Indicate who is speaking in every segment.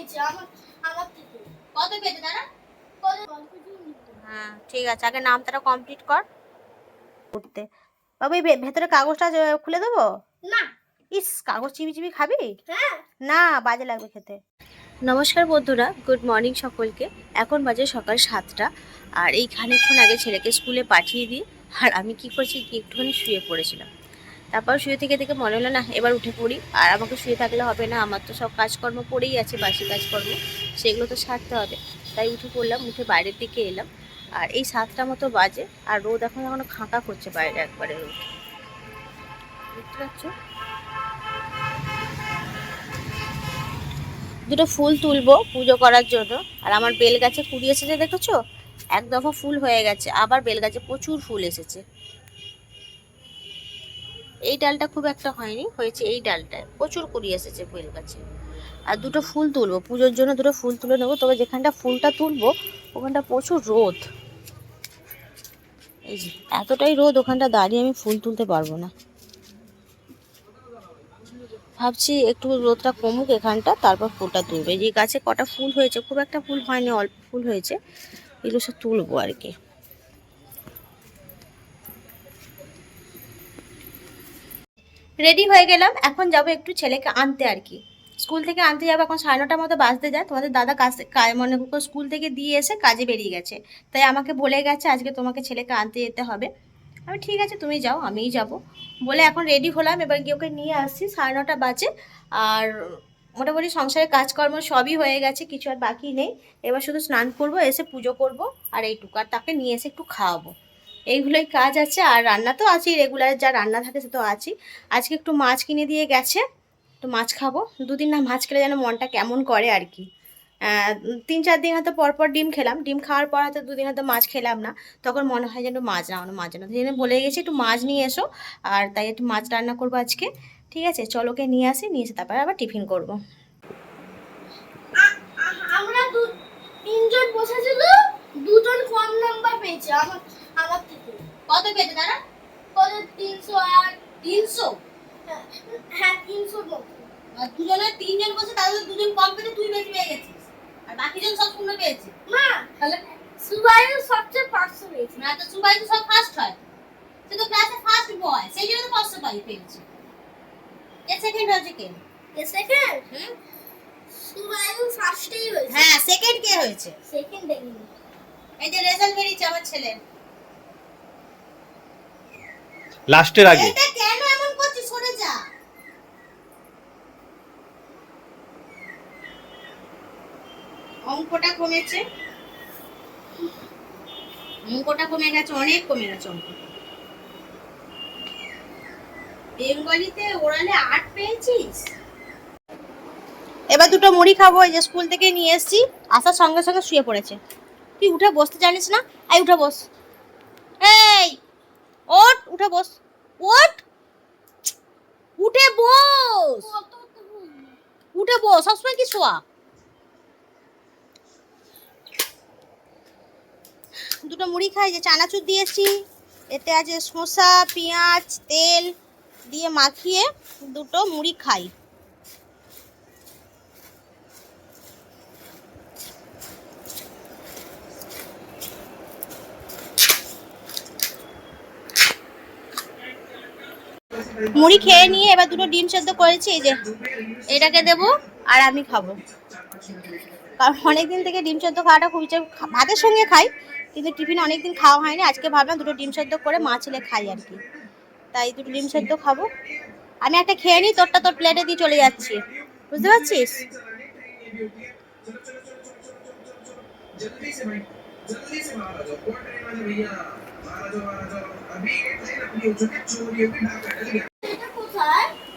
Speaker 1: পেয়েছে আমার থেকে। কত পেয়েছে দাদা? হ্যাঁ ঠিক আছে, আগে নামটা কমপ্লিট কর। উঠতে বাবু এই ভেতরে কাগজটা খুলে দেবো না? ইস, কাগজ চিবি চিবি খাবি? হ্যাঁ না, বাজে লাগবে খেতে। নমস্কার বন্ধুরা, গুড মর্নিং সকলকে। এখন বাজে সকাল 7টা। আর এই খানিকক্ষণ আগে ছেলেকে স্কুলে পাঠিয়ে দিই আর আমি কি করছি কি একটুখানি শুয়ে পড়েছিলাম। তারপর শুয়ে থেকে মনে হলো না এবার উঠে পড়ি, আর আমাকে শুয়ে থাকলে হবে না, আমার তো সব কাজকর্ম পড়েই আছে, বাসি কাজকর্ম, সেগুলো তো সারতে হবে। তাই উঠে পড়লাম, উঠে বাইরের দিকে এলাম। আর এই 7টা মতো বাজে, আর রোদ এখনো খাঁকা করছে বাইরে, একবারে রোদ দেখতে পাচ্ছ। দুটো ফুল তুলবো পুজো করার জন্য। আর আমার বেল গাছে কুড়ি এসেছে দেখেছো, এক দফা ফুল হয়ে গেছে, আবার বেল গাছে প্রচুর ফুল এসেছে। এই ডালটা খুব একটা হয়নি, হয়েছে এই ডালটায় প্রচুর কুড়ি এসেছে বেল গাছে। আর দুটো ফুল তুলবো পুজোর জন্য, দুটো ফুল তুলে নেবো। তবে যেখানটা ফুলটা তুলবো ওখানটা প্রচুর রোদ, এই যে এতটাই রোদ, ওখানটা দাঁড়িয়ে আমি ফুল তুলতে পারবো না। ভাবছি একটু রোদটা কমুক এখানটা, তারপর ফুলটা তুলবো। এই যে গাছে কটা ফুল হয়েছে, খুব একটা ফুল হয়নি, অল্প ফুল হয়েছে, এগুলো সব তুলবো আর কি। রেডি হয়ে গেলাম, এখন যাব একটু ছেলেকে আনতে আর কি। স্কুল থেকে আনতে যাবো, এখন 9:30 মতো বাজতে যায়। তোমাদের দাদা মনে করো স্কুল থেকে দিয়ে এসে কাজে বেরিয়ে গেছে, তাই আমাকে বলে গেছে আজকে তোমাকে ছেলেকে আনতে যেতে হবে। আমি ঠিক আছে তুমি যাও, আমিই যাব বলে এখন রেডি হলাম। এবার গিয়ে ওকে নিয়ে আসছি, 9:30 বাজে। আর মোটামুটি সংসারের কাজকর্ম সবই হয়ে গেছে, কিছু আর বাকি নেই। এবার শুধু স্নান করব, এসে পুজো করব, আর এইটুকু, আর তাকে নিয়ে এসে একটু খাওয়াবো। এইগুলোই কাজ আছে। আর রান্না তো আছেই, রেগুলার যা রান্না থাকে সে তো আছেই। আজকে একটু মাছ কিনে দিয়ে গেছে, একটু মাছ খাবো। দুদিন না মাছ খেলে যেন মনটা কেমন করে আর কি। 3-4 দিন হয়তো পরপর ডিম খেলাম, ডিম খাওয়ার পর হয়তো 2 দিন হয়তো মাছ খেলাম না, তখন মনে হয় যেন মাছ না, সেই জন্য বলে গেছি একটু মাছ নিয়ে এসো। আর তাই একটু মাছ রান্না করবো আজকে। ঠিক আছে চলো, ওকে নিয়ে আসি, নিয়ে এসে তারপরে আবার টিফিন করবো। আমরা 3জন বসেছিল, 2জন কম নাম্বার পেয়েছে আমার থেকে। কত পেয়েছে দাদা? কত? 300 আর 300? হ্যাঁ 300 মতো। আর দুজনে 3জন বসে, তাদের 2জন কম পেয়েছে, তুই বেশি পেয়ে গেছিস। আর বাকিজন সব শূন্য পেয়েছে। না তাহলে সুবাইও সবচেয়ে 500 পেয়েছে। না তো সুবাই তো সব ফার্স্ট হয়, সে তো ক্লাসে ফার্স্ট বয়, সেই জন্য তো 500 পেয়েছে। কে সেকেন্ড হয়েছে? কে সেকেন্ড? সুবাইও ফার্স্টেই হয়েছে। হ্যাঁ সেকেন্ড কে হয়েছে? সেকেন্ড দেখিনি। এই যে রেজাল্ট বেরিয়েছে আমার ছেলের
Speaker 2: লাস্টের আগে।
Speaker 1: এটা কেন এমন করছিস, সরে যা। অঙ্কটা কমেছে, অঙ্কটা কমে গেছে, অনেক কমে গেছে অঙ্কটা। বেঙ্গলিতে ওরালে 8 পেয়েছিস। এবার দুটো মুড়ি খাবো, এই যে স্কুল থেকে নিয়ে এসেছি, আসার সঙ্গে সঙ্গে শুয়ে পড়েছে। তুই উঠে বসতে জানিস না? এই উঠে বস, এই ওঠ, উঠে বস, ওঠ, উঠে বস, উঠে বস, সবসময় কি শোয়া। দুটো মুড়ি খাই, যে চানাচুর দিয়েছি, এতে আছে শসা, পেঁয়াজ, তেল দিয়ে মাখিয়ে দুটো মুড়ি খাই। মুড়ি খেয়ে নিয়ে এবার দুটো ডিম সেদ্ধ করেছি, এই যে এটাকে দেবো আর আমি খাবো। কারণ অনেকদিন থেকে ডিম সেদ্ধ খাওয়াটা খুব ইচ্ছে, ভাতের সঙ্গে খাই, কিন্তু টিফিনে অনেকদিন খাওয়া হয়নি। আজকে ভাবলাম দুটো ডিম সেদ্ধ করে মা ছেলে খাই আর কি, তাই দুটো ডিম সেদ্ধ খাবো। আমি একটা খেয়ে নিই, তোরটা তোর প্লেটে দিয়ে চলে যাচ্ছি, বুঝতে পারছিস?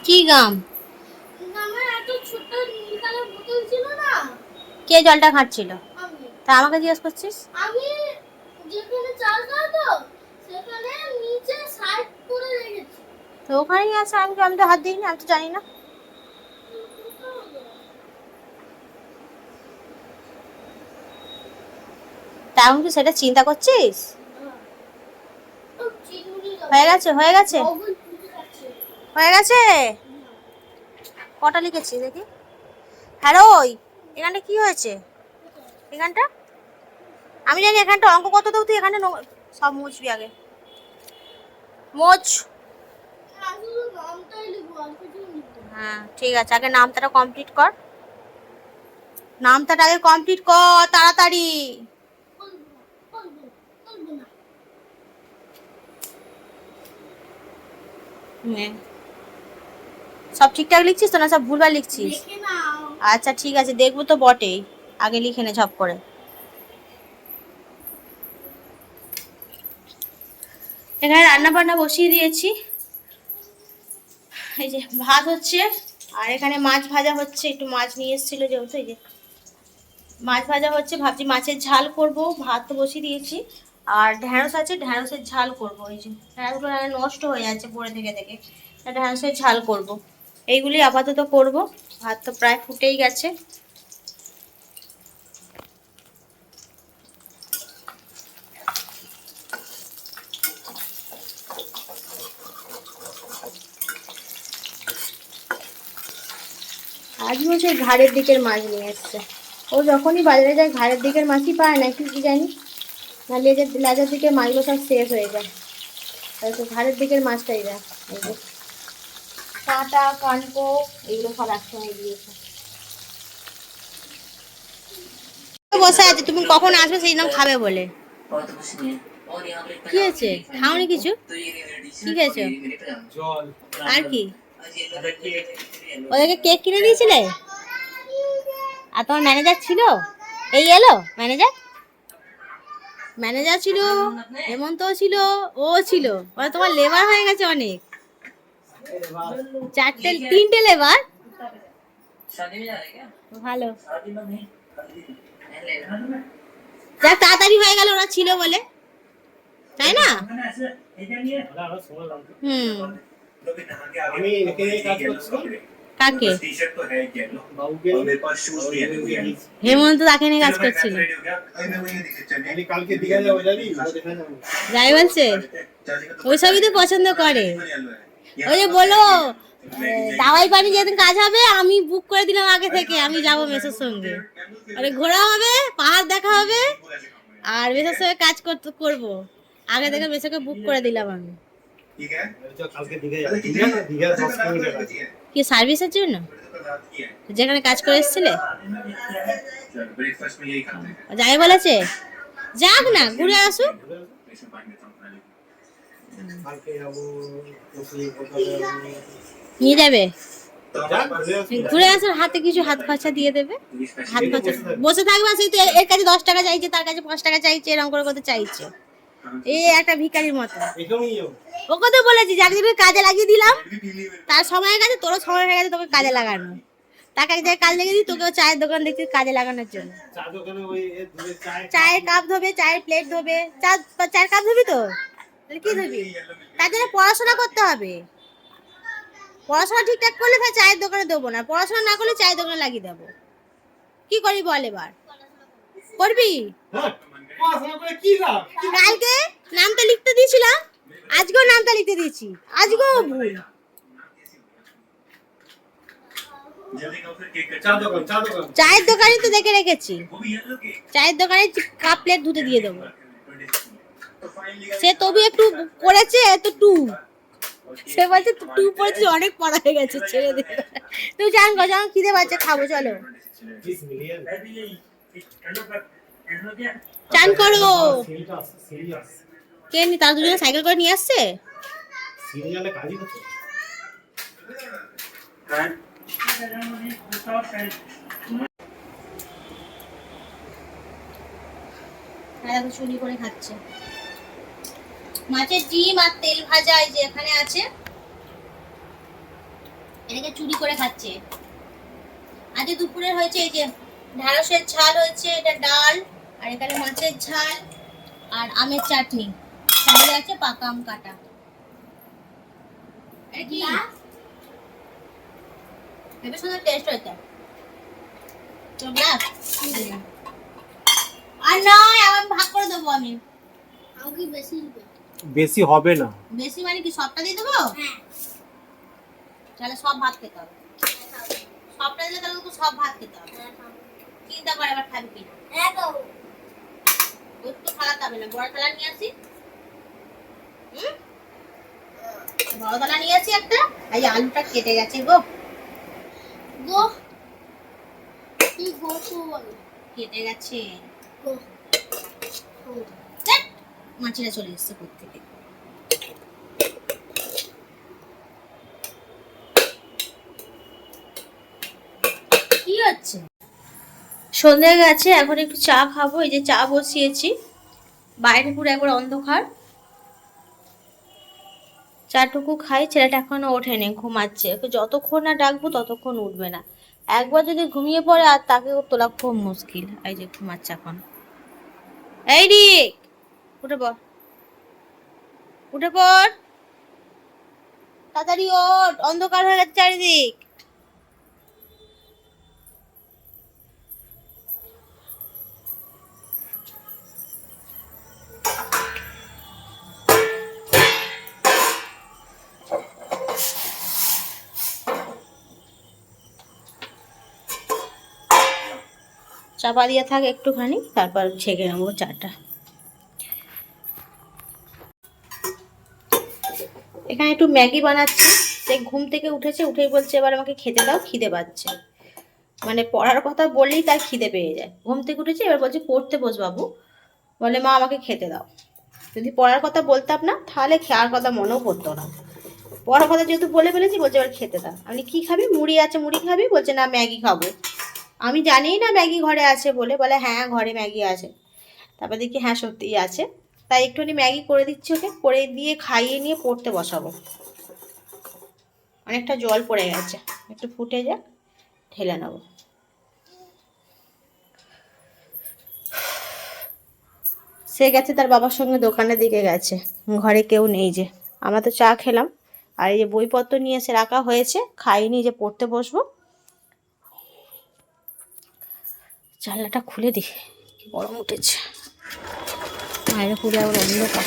Speaker 1: কি গাম? কে জলটা ঘাঁটছিল? তা আমাকে জিজ্ঞেস করছিস? আমি যেখানে চাল দাও সেখানে নিচে সাইড করে রেখেছি, তো ওখানেই আছে। আমি তো হাত দিইনি, আমি তো জানি না। তা এখন কি সেটা চিন্তা করছিস? হয়ে গেছে, হয়ে গেছে, হয়ে গেছে। কটা লিখেছি দেখি? হ্যাঁ ওই এখানটা কি হয়েছে? এখানটা আমি জানি, এখানটা অঙ্ক কত দেবো তুই? এখানে সব মুছবি আগে, মোছ। হ্যাঁ ঠিক আছে, আগে নামতাটা কমপ্লিট কর, নামতাটা আগে কমপ্লিট কর তাড়াতাড়ি। সব ঠিকঠাক লিখছিস তো, না সব ভুলভাল লিখছিস? আচ্ছা ঠিক আছে, দেখবো তো বটেই, আগে লিখে নে ঝপ করে। এখানে রান্না বান্না বসিয়ে দিয়েছি, এই যে ভাত হচ্ছে, আর এখানে মাছ ভাজা হচ্ছে, একটু মাছ নিয়ে এসেছিল যেহেতু, এই যে মাছ ভাজা হচ্ছে, ভাবছি মাছের ঝাল করব। ভাত তো বসিয়ে দিয়েছি, আর ঢ্যাঁড়স আছে, ঢ্যাঁড়সের ঝাল করব। এই যে ঢ্যাঁড়সগুলো নষ্ট হয়ে যাচ্ছে পড়ে থেকে থেকে, ঢ্যাঁড়সের ঝাল করব। এইগুলি আপাতত করব, ভাত তো প্রায় ফুটেই গেছে। আজ বলছে ঘাড়ের দিকের মাছ নিয়ে এসছে, ও যখনই বাজারে যায় ঘাড়ের দিকের মাছই পায় না, কি জানি, না লেজের দিকের মাছগুলো সব শেষ হয়ে যায়, তাই তো ঘাড়ের দিকের মাছটাই দেয়। এই যে কাঁটা কানকো এগুলো সব একসঙ্গে দিয়েছে। বসে আছে, তুমি কখন আসবে সেই নাম খাবে বলে। কি হয়েছে, খাওনি কিছু? কি খেয়েছো? আর কি? ওদেরকে কেক কিনে দিয়েছিলে? আর তোমার ম্যানেজার ছিল? এই এলো ম্যানেজার, ম্যানেজার ছিল, হেমন্ত ছিল, ও ছিল, ওরা তোমার লেবার হয়ে গেছে অনেক, তিনটে লেবার। ভালো, যাক তাড়াতাড়ি হয়ে গেল ওরা ছিল বলে, তাই না? হুম। কাকে? হেমন্ত তাকে নিয়ে কাজ করছিল, যাই বলছে ওই সবই তো পছন্দ করে। ওই যে বলো দাওয়াই পানি যেদিন কাজ হবে আমি বুক করে দিলাম আগে থেকে, আমি যাবো মেসোর সঙ্গে, আরে ঘোরা হবে, পাহাড় দেখা হবে, আর মেসোর সঙ্গে কাজ করবো, আগে থেকে মেসোকে বুক করে দিলাম আমি। কি সার্ভিসের জন্য যেখানে কাজ করে এসেছিলে? যাই বলেছে, যাক না ঘুরে আসুক। নিয়ে যাবে ঘুরে আসার, হাতে কিছু হাত খরচা দিয়ে দেবে, হাত খরচা। বসে থাকবে সেই তো, এর কাছে 10 টাকা চাইছে, তার কাছে 5 টাকা চাইছে, এরকম করে কত চাইছে, এই একটা ভিখারির মতো। ওকে তো বলেছি যাকে কাজে লাগিয়ে দিলাম, তার সময় গেছে, তোরও সময় হয়ে গেছে তোকে কাজে লাগানো, তাকে এক জায়গায় কাজ লেগে দিই, তোকেও চায়ের দোকান দেখছি কাজে লাগানোর জন্য। চায়ের কাপ ধোবে, চায়ের প্লেট ধোবে, চায়ের কাপ ধোবি তো, কি ধোবি? তার জন্য পড়াশোনা করতে হবে, পড়াশোনা ঠিকঠাক করলে তাই চায়ের দোকানে দেবো না, পড়াশোনা না করলে চায়ের দোকানে লাগিয়ে দেবো। কি করি বল এবার, করবি? কালকে নামটা লিখতে দিয়েছিলাম, আজকেও নামটা লিখতে দিয়েছি, আজকেও ভুল। চায়ের দোকানে তো দেখে রেখেছি, চায়ের দোকানে কাপ প্লেট ধুতে দিয়ে দেবো, সে তবু একটু করেছে, তো টু, সে বলছে টু পড়েছে, অনেক পড়া হয়ে গেছে, ছেড়ে দে। তুই জান গো, যখন খিদে পাচ্ছে খাবো, চলো চান করো। কে নি, তার দুজনে সাইকেল করে নিয়ে আসছে। চুরি করে খাচ্ছে মাছের ডিম আর তেল ভাজা, এই যে এখানে আছে, এটাকে চুরি করে খাচ্ছে। আজ দুপুরে হয়েছে এই যে ঢ্যাঁড়সের ঝাল হয়েছে, এটা ডাল, আর এখানে মাছের ঝাল আর আমের চাটনি, সঙ্গে আছে পাকা আম কাটা। এটা কি বেশ সুন্দর টেস্ট হয়েছে। আর নয়, আবার ভাগ করে দেবো আমি।
Speaker 2: বেশি হবে না,
Speaker 1: বেশি মানে কি সবটা দিয়ে দেবো? তাহলে সব ভাত খেতে হবে, সবটা দিলে তাহলে তো সব ভাত খেতে হবে। চিন্তা করে আবার খাবি কি ওই তো থালা যাবে না, বড় থালা নিয়ে আসি। বড় থালা নিয়ে আসি একটা। এই যে আলুটা কেটে গেছে গো গো কি গো কেটে গেছে গো। মাছিরা চলে এসছে কোত্থেকে। কি হচ্ছে? সন্ধ্যা গেছে, এখন একটু চা খাবো। এই যে চা বসিয়েছি, বাইরে পুরো একবার অন্ধকার। চাটুকু খাই। ছেলেটা এখনো ওঠেনি, ঘুমাচ্ছে। ওকে যতক্ষণ না ডাকবো ততক্ষণ উঠবে না। একবার যদি ঘুমিয়ে পড়ে আর তাকে তোলা খুব মুশকিল। এই যে ঘুমাচ্ছে এখন। এই রিক, উঠে পড়, উঠে পড় তাড়াতাড়ি ওঠ, অন্ধকার হয়ে গেছে চারিদিক। চাপা দিয়ে থাক একটুখানি, তারপর ছেঁকে নেবো চাটা। এখানে একটু ম্যাগি বানাচ্ছি। সে ঘুম থেকে উঠেছে, উঠেই বলছে এবার আমাকে খেতে দাও, খিদে পাচ্ছে। মানে পড়ার কথা বললেই তার খিদে পেয়ে যায়। ঘুম থেকে উঠেছে, এবার বলছে পড়তে বস বাবু। বলে মা আমাকে খেতে দাও। যদি পড়ার কথা বলতাম না তাহলে খাওয়ার কথা মনেও পড়তো না। পড়ার কথা যেহেতু বলে ফেলেছি, বলছে এবার খেতে দাও। আমি কি খাবি? মুড়ি আছে, মুড়ি খাবি? বলছে না ম্যাগি খাবো। আমি জানি না ম্যাগি ঘরে আছে বলে। বলে হ্যাঁ ঘরে ম্যাগি আছে। তারপর দেখি হ্যাঁ সত্যিই আছে। তাই একটুখানি ম্যাগি করে দিচ্ছি ওকে, করে দিয়ে খাইয়ে নিয়ে পড়তে বসাবো। অনেকটা জল পড়ে গেছে, একটু ফুটে যাক, ঢেলে নেবো। সে গেছে তার বাবার সঙ্গে দোকানের দিকে গেছে, ঘরে কেউ নেই। যে আমরা তো চা খেলাম, আর এই যে বইপত্র নিয়ে এসে রাখা হয়েছে, খাইনি, যে পড়তে বসবো। জানলাটা খুলে দিই, কি গরম উঠেছে। বাইরে পুরো আবার অন্ধকার।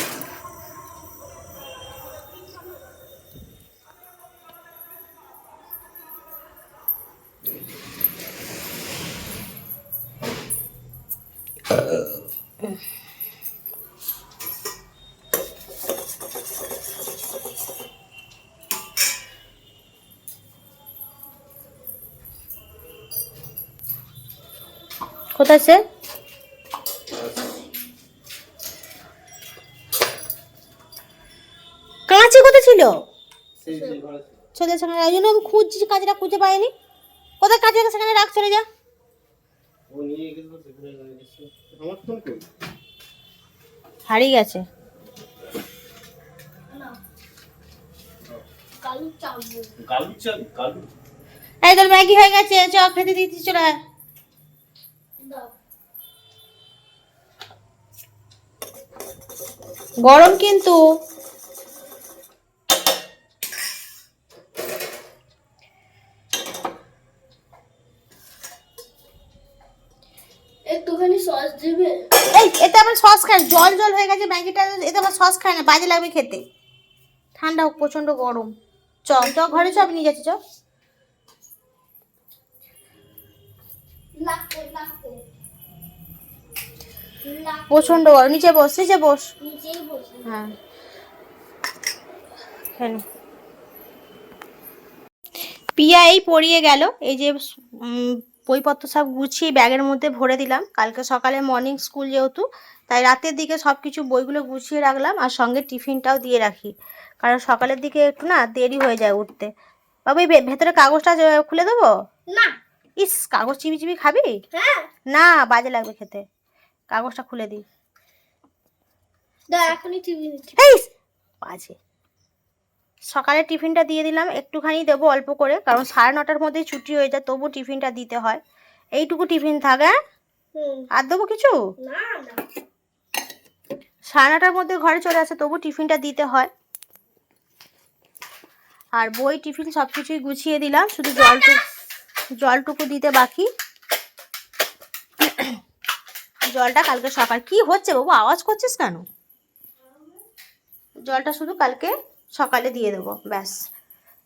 Speaker 1: কোথায় সে? কাঁচি কোথায় ছিল? চলে সেখানে, এই জন্য আমি খুঁজছি, কাঁচিটা খুঁজে পাইনি। কোথায় কাঁচি? সেখানে রাখ, চলে যা। হারিয়ে গেছে। এই তোর ম্যাগি হয়ে গেছে, চ খেতে দিচ্ছি, চলে আয়। গরম কিন্তু।
Speaker 3: একটুখানি সস দিবে?
Speaker 1: এই এতে আবার সস খায়? জল জল হয়ে গেছে ম্যাগিটা, এতে আবার সস খায় না, বাজে লাগবে খেতে। ঠান্ডা হোক, প্রচন্ড গরম। চ চ ঘরে চ, আমি নিয়ে যাচ্ছি, চ। প্রচন্ড গরম। নিচে বস, নিচে বস।
Speaker 3: নিচেই বসে।
Speaker 1: হ্যাঁ, হ্যাঁ। পিয়া এই পড়িয়ে গেল। এই যে বইপত্র সব গুছিয়ে ব্যাগের মধ্যে ভরে দিলাম। কালকে সকালে মর্নিং স্কুল যেহেতু, তাই রাতের দিকে সব কিছু বইগুলো গুছিয়ে রাখলাম, আর সঙ্গে টিফিনটাও দিয়ে রাখি, কারণ সকালের দিকে একটু না দেরি হয়ে যায় উঠতে। বাবু এই ভেতরে কাগজটা খুলে দেবো?
Speaker 3: না।
Speaker 1: ইস, কাগজ চিবি চিবি খাবি?
Speaker 3: হ্যাঁ।
Speaker 1: না, বাজে লাগবে খেতে। কাগজটা খুলে দিই।
Speaker 3: দাও, এখনই টিভি নিচ্ছি।
Speaker 1: এই বাজে। সকালে টিফিনটা দিয়ে দিলাম, একটুখানি দেবো অল্প করে, কারণ 9:30টার মধ্যেই ছুটি হয়ে যায়, তবু টিফিনটা দিতে হয়। এইটুকু টিফিন থাক। হ্যাঁ, আর দেবো কিছু
Speaker 3: না না।
Speaker 1: 9:30টার মধ্যে ঘরে চলে আসে, তবু টিফিনটা দিতে হয়। আর বই টিফিন সব কিছুই গুছিয়ে দিলাম, শুধু জলটুকু দিতে বাকি। জলটা কালকে সকাল। কি হচ্ছে বাবু, আওয়াজ করছিস কেন? জলটা শুধু কালকে সকালে দিয়ে দেবো, ব্যাস।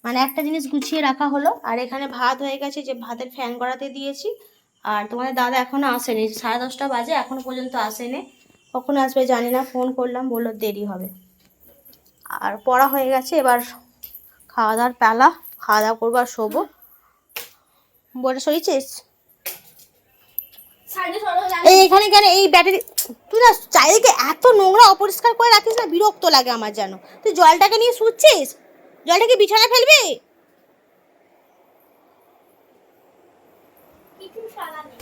Speaker 1: মানে একটা জিনিস গুছিয়ে রাখা হলো। আর এখানে ভাত হয়ে গেছে, যে ভাতের ফ্যান গড়াতে দিয়েছি, আর তোমাদের দাদা এখনো আসেনি, 10:30 বাজে, এখনো পর্যন্ত আসেনি। কখন আসবে জানি না, ফোন করলাম, বললো দেরি হবে। আর পড়া হয়ে গেছে, এবার খাওয়া দাওয়ার পালা, খাওয়া দাওয়া করবো আর শোবো। বলে সরিয়েছিস
Speaker 3: সাইডে সরো
Speaker 1: এই এখানে কেন এই ব্যাটারি, তুই না চারিদিকে এত নোংরা অপরিষ্কার করে রাখিস না, বিরক্ত লাগে আমার যেন। তুই জলটাকে নিয়ে শুচ্ছিস, জলটাকে বিছানা ফেলবি?
Speaker 3: কিছু সারা নেই।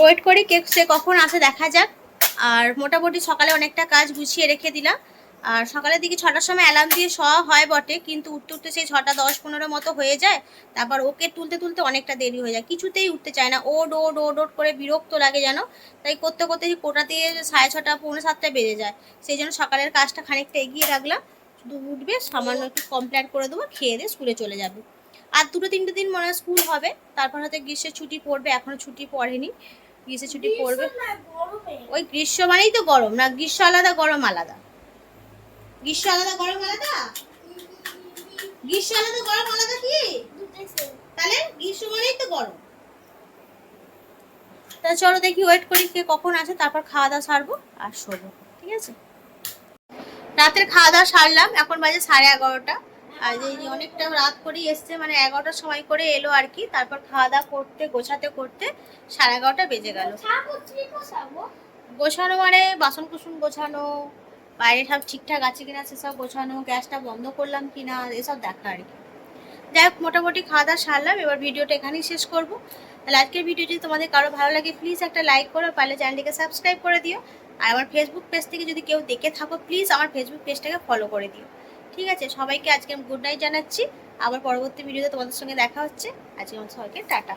Speaker 1: ওয়েট করি কে সে কখন আসে দেখা যাক। আর মোটামুটি সকালে অনেকটা কাজ গুছিয়ে রেখে দিলাম। আর সকালের দিকে 6টার সময় অ্যালার্ম দিয়ে শোয়া হয় বটে, কিন্তু উঠতে উঠতে সেই 6:10-15 মতো হয়ে যায়। তারপর ওকে তুলতে তুলতে অনেকটা দেরি হয়ে যায়, কিছুতেই উঠতে চায় না, ওড ওড ওড ওড করে বিরক্ত লাগে যেন। তাই করতে করতে কোটা দিয়ে 6:30 পৌনে 7টা বেজে যায়। সেই জন্য সকালের কাজটা খানিকটা এগিয়ে রাখলাম। শুধু উঠবে, সামান্য একটু কমপ্লিট করে দেবো, খেয়ে দিয়ে স্কুলে চলে যাবে। আর 2-3 দিন মনে হয় স্কুল হবে, তারপর হয়তো গ্রীষ্মের ছুটি পড়বে, এখনো ছুটি পড়েনি। গ্রীষ্মের ছুটি পড়বে। ওই গ্রীষ্ম মানেই তো গরম না, গ্রীষ্ম আলাদা গরম আলাদা, গ্রীষ্ম আলাদা গরম আলাদা, গ্রীষ্ম আলাদা গরম আলাদা কি? তাহলে গ্রীষ্ম মানেই তো গরম। তা চলো দেখি, ওয়েট করি কে কখন আসে, তারপর খাওয়া দাওয়া সারবো আর শোবো। ঠিক আছে, রাতের খাওয়া দাওয়া সারলাম, এখন বাজে 11:30। আর এই যে অনেকটা রাত করেই এসছে, মানে 11টার সময় করে এলো আর কি। তারপর খাওয়া দাওয়া করতে গোছাতে করতে 11:30 বেজে গেল। গোছানো মানে বাসন কুসন গোছানো, বাইরে সব ঠিকঠাক আছে কিনা সেসব গোছানো, গ্যাসটা বন্ধ করলাম কিনা এসব দেখা আর কি। যাই হোক, মোটামুটি খাওয়া দাওয়া সারলাম, এবার ভিডিওটা এখানেই শেষ করবো। তাহলে আজকের ভিডিওটি তোমাদের কারো ভালো লাগে প্লিজ একটা লাইক করো, পারলে চ্যানেলটিকে সাবস্ক্রাইব করে দিও। আর আমার ফেসবুক পেজ থেকে যদি কেউ দেখে থাকো প্লিজ আমার ফেসবুক পেজটাকে ফলো করে দিও। ঠিক আছে, সবাইকে আজকে গুড নাইট জানাচ্ছি। আবার পরবর্তী ভিডিওতে তোমাদের সঙ্গে দেখা হচ্ছে। আজকে আমার সবাইকে টাটা।